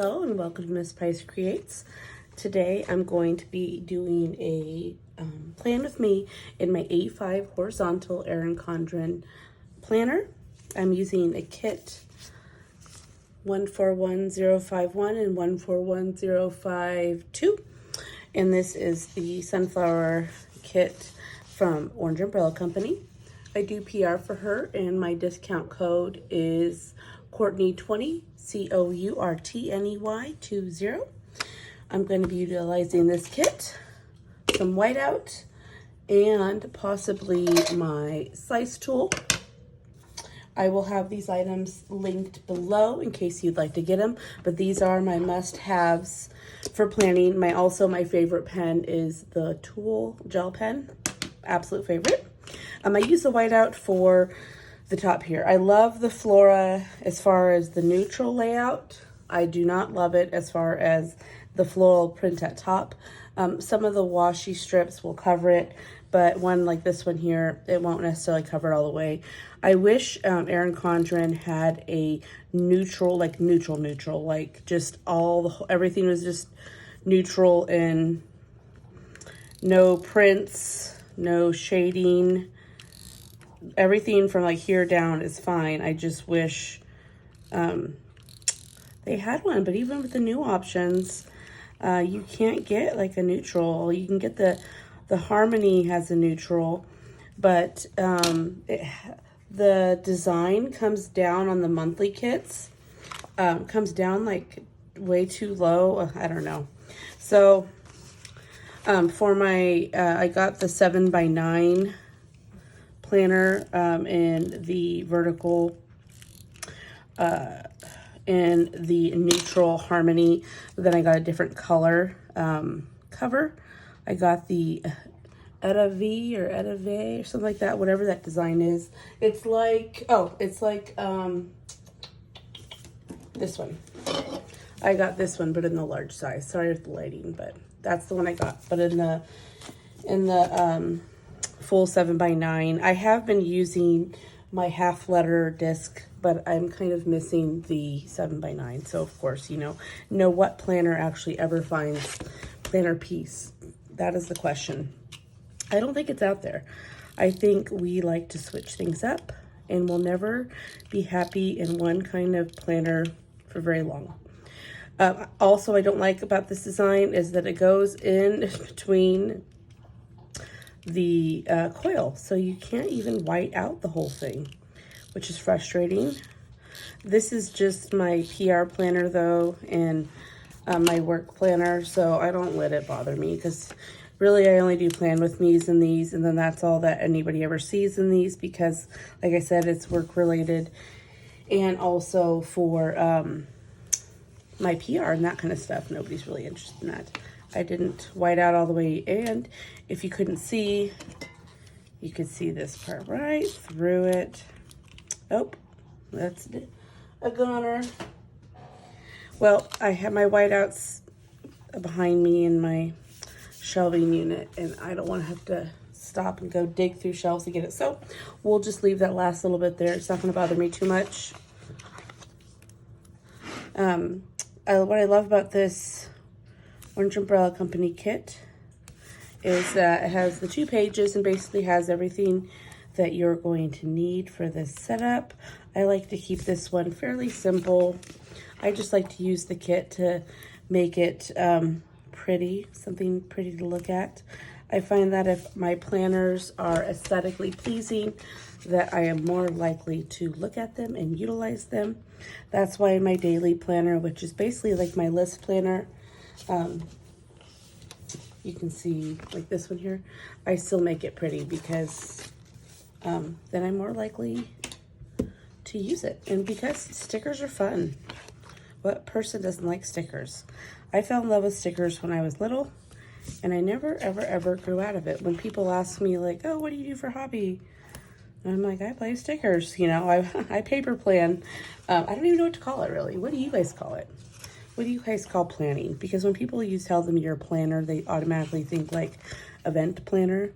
Hello and welcome to Miss Price Creates. Today I'm going to be doing a plan with me in my A5 horizontal Erin Condren planner. I'm using a kit 141051 and 141052, and this is the sunflower kit from Orange Umbrella Company. I do PR for her and my discount code is Courtney20, COURTNEY 20. I'm going to be utilizing this kit, some whiteout, and possibly my slice tool. I will have these items linked below in case you'd like to get them, but these are my must-haves for planning. My favorite pen is the Tool gel pen, absolute favorite. I use the whiteout for the top here. I love the Flora as far as the neutral layout. I do not love it as far as the floral print at top. Some of the washi strips will cover it, but one like this one here, it won't necessarily cover it all the way. I wish Erin Condren had a neutral, like just everything was just neutral and no prints, no shading. Everything from like here down is fine. I just wish they had one, but even with the new options, you can't get like a neutral. You can get the Harmony has a neutral, but the design comes down on the monthly kits, comes down like way too low. I don't know. So for my, I got the 7x9 planner in the vertical, in the neutral Harmony. Then I got a different color cover. I got the Etta V or Etta V or something like that, whatever that design is. It's like, this one. I got this one, but in the large size. Sorry for the lighting, but that's the one I got. But in the full 7x9. I have been using my half letter disc, but I'm kind of missing the 7x9. So of course, know what planner actually ever finds planner piece. That is the question. I don't think it's out there. I think we like to switch things up and we'll never be happy in one kind of planner for very long. Also, I don't like about this design is that it goes in between the coil, so you can't even white out the whole thing, which is frustrating. This is just my PR planner though, and my work planner, so I don't let it bother me because really I only do plan with me's and these, and then that's all that anybody ever sees in these because like I said, it's work related, and also for my PR and that kind of stuff. Nobody's really interested in that. I didn't white out all the way, and if you couldn't see, you could see this part right through it. Oh, that's a goner. Well, I have my whiteouts behind me in my shelving unit, and I don't want to have to stop and go dig through shelves to get it. So we'll just leave that last little bit there. It's not going to bother me too much. What I love about this Orange Umbrella Company kit is that it has the 2 pages and basically has everything that you're going to need for this setup. I like to keep this one fairly simple. I just like to use the kit to make it pretty, something pretty to look at. I find that if my planners are aesthetically pleasing, that I am more likely to look at them and utilize them. That's why my daily planner, which is basically like my list planner, you can see like this one here, I still make it pretty because then I'm more likely to use it. And because stickers are fun. What person doesn't like stickers? I fell in love with stickers when I was little, and I never ever grew out of it. When people ask me like, oh, what do you do for hobby? And I'm like, I play stickers, I paper plan. I don't even know what to call it really. What do you guys call it? What do you guys call planning? Because when people tell them you're a planner, they automatically think like event planner.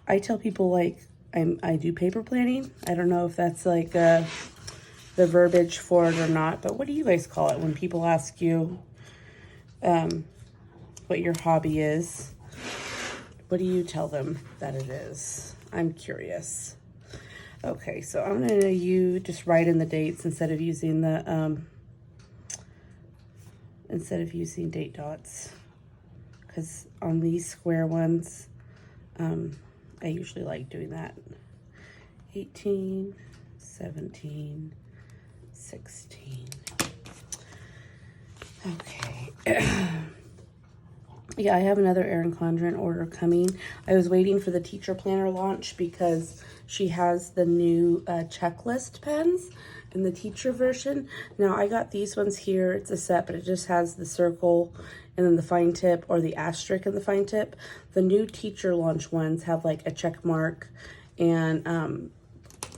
I tell people like I do paper planning. I don't know if that's like the verbiage for it or not, but what do you guys call it when people ask you what your hobby is? What do you tell them that it is? I'm curious. Okay, so I'm gonna just write in the dates instead of using the date dots, because on these square ones, I usually like doing that. 18, 17, 16. Okay. Yeah, I have another Erin Condren order coming. I was waiting for the teacher planner launch because she has the new checklist pens in the teacher version. Now, I got these ones here. It's a set, but it just has the circle and then the fine tip, or the asterisk and the fine tip. The new teacher launch ones have like a check mark and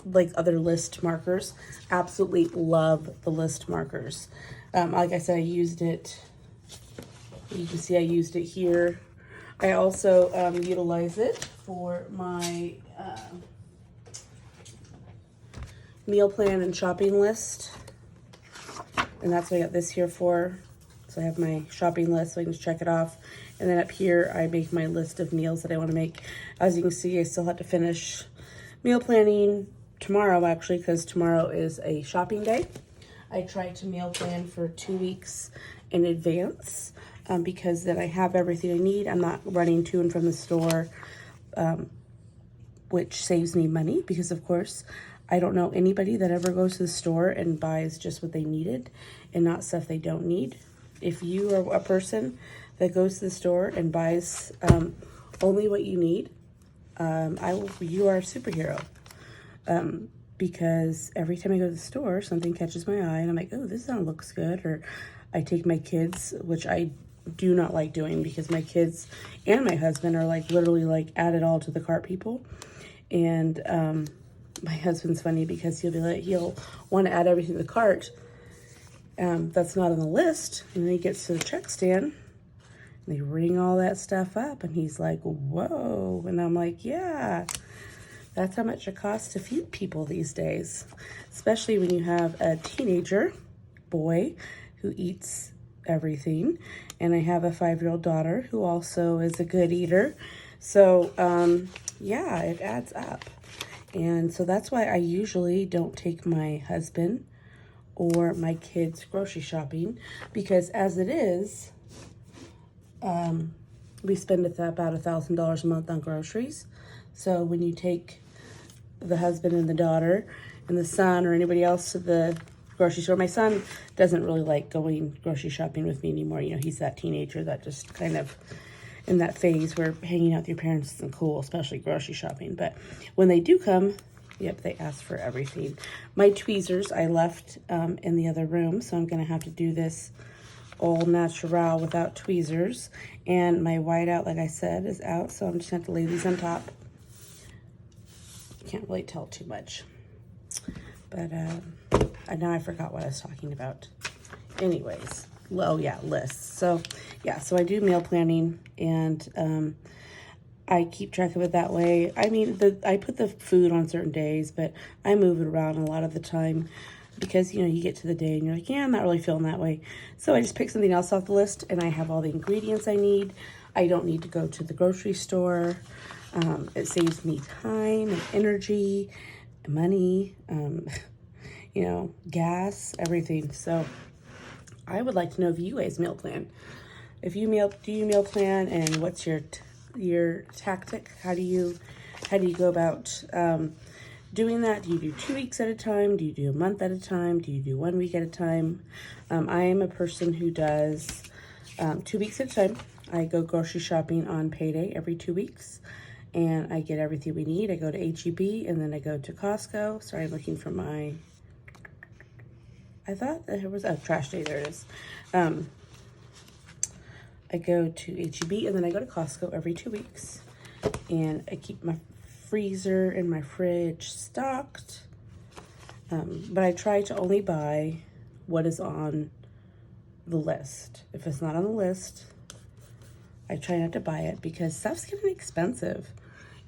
like other list markers. Absolutely love the list markers. Like I said, I used it. You can see I used it here. I also utilize it for my meal plan and shopping list. And that's what I got this here for. So I have my shopping list so I can just check it off. And then up here, I make my list of meals that I want to make. As you can see, I still have to finish meal planning tomorrow, actually, because tomorrow is a shopping day. I try to meal plan for 2 weeks in advance because then I have everything I need. I'm not running to and from the store, which saves me money because, of course, I don't know anybody that ever goes to the store and buys just what they needed and not stuff they don't need. If you are a person that goes to the store and buys only what you need, you are a superhero. Because every time I go to the store, something catches my eye and I'm like, oh, this one looks good. Or I take my kids, which I do not like doing because my kids and my husband are like literally like add it all to the cart people. And my husband's funny because he'll want to add everything to the cart that's not on the list. And then he gets to the check stand and they ring all that stuff up and he's like, whoa. And I'm like, yeah. That's how much it costs to feed people these days, especially when you have a teenager boy who eats everything. And I have a 5-year-old daughter who also is a good eater. So, yeah, it adds up. And so that's why I usually don't take my husband or my kids grocery shopping, because as it is, we spend about $1,000 a month on groceries. So when you take the husband and the daughter and the son or anybody else to the grocery store, my son doesn't really like going grocery shopping with me anymore. You know, he's that teenager that just kind of in that phase where hanging out with your parents isn't cool, especially grocery shopping. But when they do come, yep, they ask for everything. My tweezers I left in the other room, so I'm gonna have to do this all natural without tweezers. And my whiteout, like I said, is out, so I'm just gonna have to lay these on top. Can't really tell too much, but now I forgot what I was talking about. Anyways, oh yeah, lists. So yeah, so I do meal planning and I keep track of it that way. I mean, I put the food on certain days, but I move it around a lot of the time because, you know, you get to the day and you're like, yeah, I'm not really feeling that way. So I just pick something else off the list and I have all the ingredients I need. I don't need to go to the grocery store. It saves me time and energy, money, you know, gas, everything. So I would like to know if you guys meal plan. If you do you meal plan, and what's your tactic? How do you go about doing that? Do you do 2 weeks at a time? Do you do a month at a time? Do you do 1 week at a time? I am a person who does 2 weeks at a time. I go grocery shopping on payday every 2 weeks. And I get everything we need. I go to H-E-B and then I go to Costco. Sorry, I'm looking for my, I thought there was, oh, trash day, there it is. I go to H-E-B and then I go to Costco every 2 weeks. And I keep my freezer and my fridge stocked. But I try to only buy what is on the list. If it's not on the list, I try not to buy it because stuff's getting expensive.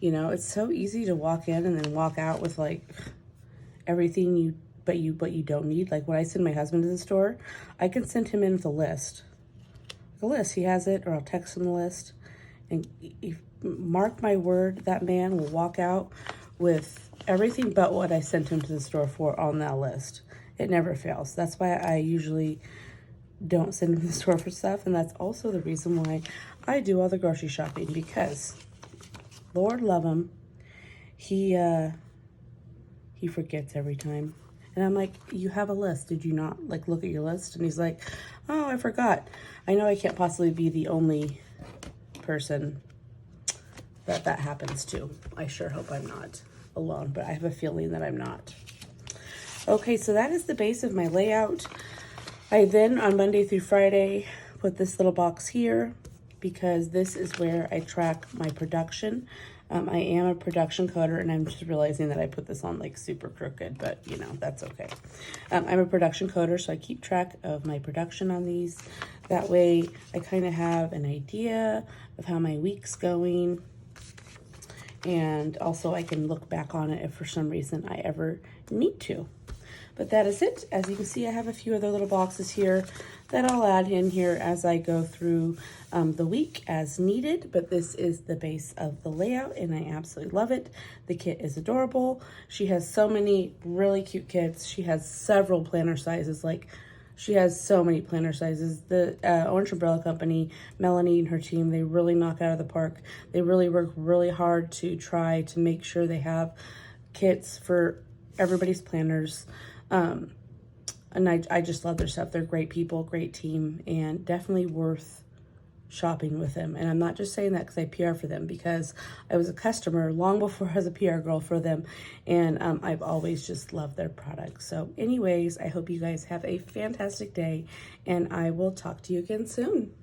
You know, it's so easy to walk in and then walk out with like everything you but you don't need. Like when I send my husband to the store, I can send him in with a list. The list, he has it, or I'll text him the list. And if, mark my word, that man will walk out with everything but what I sent him to the store for on that list. It never fails. That's why I usually don't send him to the store for stuff. And that's also the reason why I do all the grocery shopping, because Lord love him, he forgets every time. And I'm like, you have a list. Did you not like look at your list? And he's like, oh, I forgot. I know I can't possibly be the only person that happens to. I sure hope I'm not alone, but I have a feeling that I'm not. Okay, so that is the base of my layout. I then, on Monday through Friday, put this little box here because this is where I track my production. I am a production coder, and I'm just realizing that I put this on like super crooked, but you know, that's okay. I'm a production coder, so I keep track of my production on these. That way I kind of have an idea of how my week's going. And also I can look back on it if for some reason I ever need to. But that is it. As you can see, I have a few other little boxes here that I'll add in here as I go through the week as needed. But this is the base of the layout, and I absolutely love it. The kit is adorable. She has so many really cute kits. She has several planner sizes. Like, she has so many planner sizes. The Orange Umbrella Company, Melanie and her team, they really knock out of the park. They really work really hard to try to make sure they have kits for everybody's planners. And I just love their stuff. They're great people, great team, and definitely worth shopping with them. And I'm not just saying that because I PR for them, because I was a customer long before I was a PR girl for them, and I've always just loved their products. So anyways, I hope you guys have a fantastic day, and I will talk to you again soon.